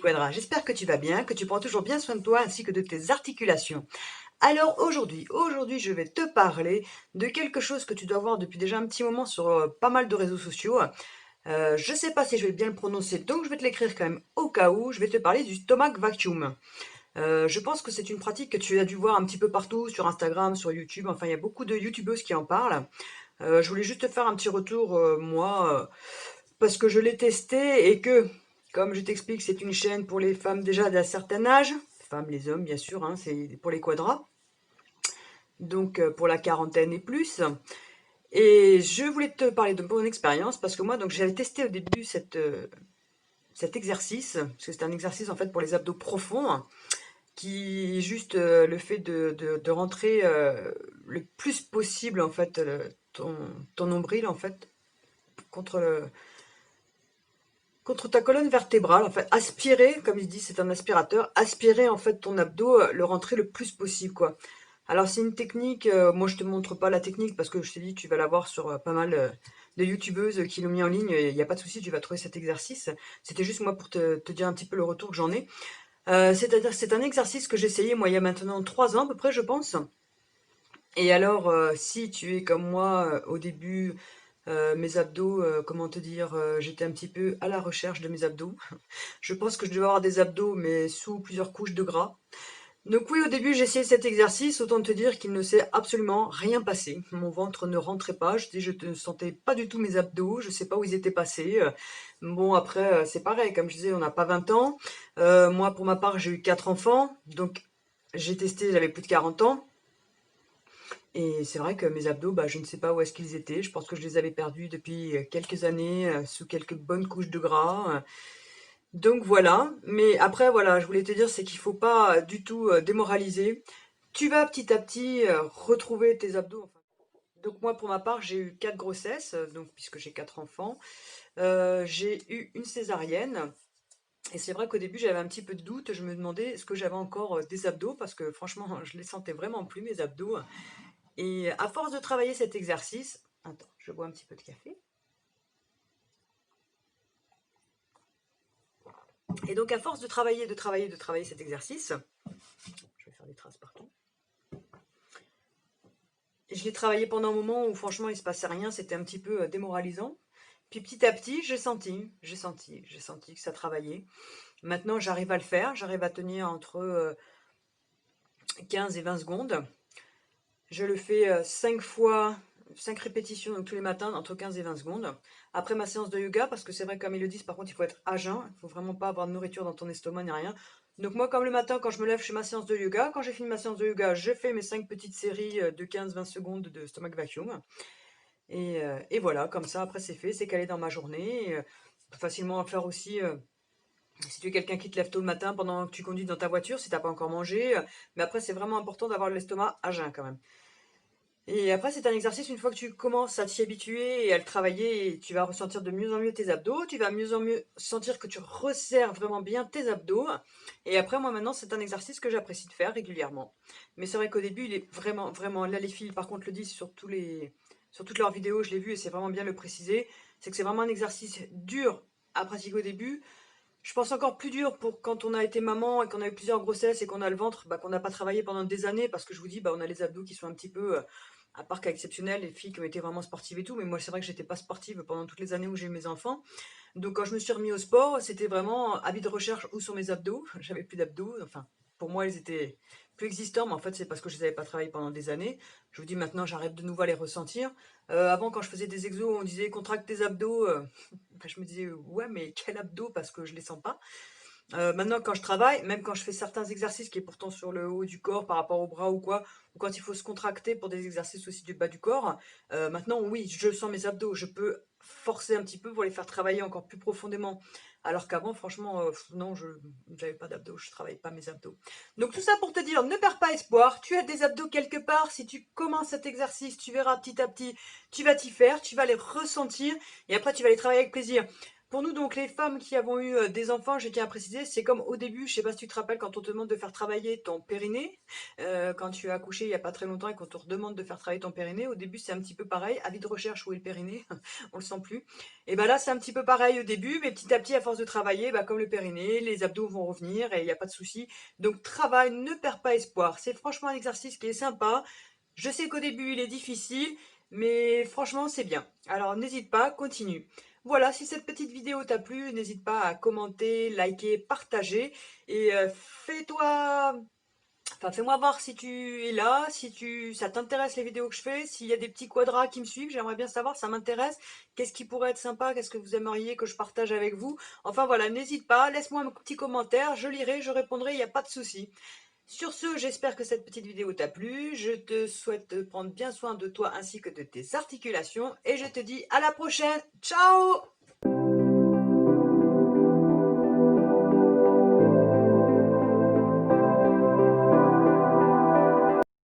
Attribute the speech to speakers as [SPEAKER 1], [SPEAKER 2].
[SPEAKER 1] Quadra, j'espère que tu vas bien, que tu prends toujours bien soin de toi ainsi que de tes articulations. Alors aujourd'hui je vais te parler de quelque chose que tu dois voir depuis déjà un petit moment sur pas mal de réseaux sociaux. Je sais pas si je vais bien le prononcer, donc je vais te l'écrire quand même au cas où. Je vais te parler du stomach vacuum. Je pense que c'est une pratique que tu as dû voir un petit peu partout, sur Instagram, sur YouTube, enfin il y a beaucoup de youtubeuses qui en parlent. Je voulais juste te faire un petit retour, moi, parce que je l'ai testé et que, comme je t'explique, c'est une chaîne pour les femmes déjà d'un certain âge, femmes, les hommes bien sûr, hein, c'est pour les quadras, donc pour la quarantaine et plus. Et je voulais te parler de mon expérience parce que moi, donc j'avais testé au début cet exercice, parce que c'est un exercice en fait pour les abdos profonds, hein, qui est juste le fait de rentrer le plus possible en fait ton nombril en fait contre contre ta colonne vertébrale, en fait, aspirer, comme il dit, c'est un aspirateur, aspirer en fait ton abdos, le rentrer le plus possible, quoi. Alors c'est une technique, moi je te montre pas la technique parce que je t'ai dit tu vas la voir sur pas mal de youtubeuses qui l'ont mis en ligne, il n'y a pas de souci, tu vas trouver cet exercice. C'était juste moi pour te dire un petit peu le retour que j'en ai. C'est-à-dire c'est un exercice que j'ai essayé moi il y a maintenant 3 ans à peu près je pense. Et alors si tu es comme moi au début, mes abdos, comment te dire, j'étais un petit peu à la recherche de mes abdos. Je pense que je devais avoir des abdos, mais sous plusieurs couches de gras. Donc oui, au début, j'ai essayé cet exercice, autant te dire qu'il ne s'est absolument rien passé. Mon ventre ne rentrait pas, je ne sentais pas du tout mes abdos, je sais pas où ils étaient passés. Bon, après, c'est pareil, comme je disais, on n'a pas 20 ans. Moi, pour ma part, j'ai eu 4 enfants, donc j'ai testé, j'avais plus de 40 ans. Et c'est vrai que mes abdos, bah, je ne sais pas où est-ce qu'ils étaient. Je pense que je les avais perdus depuis quelques années, sous quelques bonnes couches de gras. Donc voilà. Mais après, voilà, je voulais te dire, c'est qu'il faut pas du tout démoraliser. Tu vas petit à petit retrouver tes abdos. Enfin. Donc moi, pour ma part, j'ai eu 4 grossesses, donc puisque j'ai 4 enfants. J'ai eu une césarienne. Et c'est vrai qu'au début, j'avais un petit peu de doute. Je me demandais est-ce que j'avais encore des abdos, parce que franchement, je les sentais vraiment plus, mes abdos. Et à force de travailler cet exercice, attends, je bois un petit peu de café. Et donc à force de travailler cet exercice, je vais faire des traces partout. Et je l'ai travaillé pendant un moment où franchement il se passait rien, c'était un petit peu démoralisant. Puis petit à petit, j'ai senti que ça travaillait. Maintenant j'arrive à le faire, j'arrive à tenir entre 15 et 20 secondes. Je le fais 5 fois, 5 répétitions donc tous les matins entre 15 et 20 secondes. Après ma séance de yoga, parce que c'est vrai comme ils le disent, par contre il faut être à jeun, il faut vraiment pas avoir de nourriture dans ton estomac ni rien. Donc moi comme le matin quand je me lève je fais ma séance de yoga, quand j'ai fini ma séance de yoga je fais mes 5 petites séries de 15-20 secondes de stomach vacuum. Et voilà, comme ça après c'est fait, c'est calé dans ma journée. Facilement à faire aussi si tu es quelqu'un qui te lève tôt le matin pendant que tu conduis dans ta voiture, si t'as pas encore mangé. Mais après c'est vraiment important d'avoir l'estomac à jeun quand même. Et après, c'est un exercice, une fois que tu commences à t'y habituer et à le travailler, tu vas ressentir de mieux en mieux tes abdos, tu vas mieux en mieux sentir que tu resserres vraiment bien tes abdos. Et après, moi maintenant, c'est un exercice que j'apprécie de faire régulièrement. Mais c'est vrai qu'au début, il est vraiment, vraiment, là les filles par contre le disent sur toutes leurs vidéos, je l'ai vu et c'est vraiment bien de le préciser, c'est que c'est vraiment un exercice dur à pratiquer au début. Je pense encore plus dur pour quand on a été maman et qu'on a eu plusieurs grossesses et qu'on a le ventre, bah, qu'on n'a pas travaillé pendant des années parce que je vous dis, bah, on a les abdos qui sont un petit peu, à part cas exceptionnel, les filles qui ont été vraiment sportives et tout, mais moi c'est vrai que j'étais pas sportive pendant toutes les années où j'ai eu mes enfants. Donc quand je me suis remis au sport, c'était vraiment avis de recherche où sont mes abdos. J'avais plus d'abdos, enfin pour moi ils étaient plus existants, mais en fait c'est parce que je les avais pas travaillés pendant des années. Je vous dis maintenant j'arrête de nouveau à les ressentir. Avant quand je faisais des exos, on disait contracte tes abdos. Enfin, je me disais ouais mais quel abdos parce que je les sens pas. Maintenant, quand je travaille, même quand je fais certains exercices qui est pourtant sur le haut du corps par rapport au bras ou quoi, ou quand il faut se contracter pour des exercices aussi du bas du corps, maintenant, oui, je sens mes abdos, je peux forcer un petit peu pour les faire travailler encore plus profondément. Alors qu'avant, franchement, non, je n'avais pas d'abdos, je travaillais pas mes abdos. Donc tout ça pour te dire, ne perds pas espoir, tu as des abdos quelque part, si tu commences cet exercice, tu verras petit à petit, tu vas t'y faire, tu vas les ressentir, et après tu vas les travailler avec plaisir. Pour nous, donc, les femmes qui avons eu des enfants, je tiens à préciser, c'est comme au début, je sais pas si tu te rappelles, quand on te demande de faire travailler ton périnée, quand tu as accouché il y a pas très longtemps et qu'on te redemande de faire travailler ton périnée, au début c'est un petit peu pareil, avis de recherche où est le périnée, on le sent plus. Et ben là c'est un petit peu pareil au début, mais petit à petit à force de travailler, bah, comme le périnée, les abdos vont revenir et il n'y a pas de souci. Donc travail, ne perds pas espoir, c'est franchement un exercice qui est sympa. Je sais qu'au début il est difficile, mais franchement c'est bien. Alors n'hésite pas, continue. Voilà, si cette petite vidéo t'a plu, n'hésite pas à commenter, liker, partager et fais-moi voir si tu es là, si ça t'intéresse les vidéos que je fais, s'il y a des petits quadras qui me suivent, j'aimerais bien savoir, ça m'intéresse. Qu'est-ce qui pourrait être sympa, qu'est-ce que vous aimeriez que je partage avec vous? Enfin voilà, n'hésite pas, laisse-moi un petit commentaire, je lirai, je répondrai, il n'y a pas de souci. Sur ce, j'espère que cette petite vidéo t'a plu. Je te souhaite de prendre bien soin de toi ainsi que de tes articulations. Et je te dis à la prochaine. Ciao!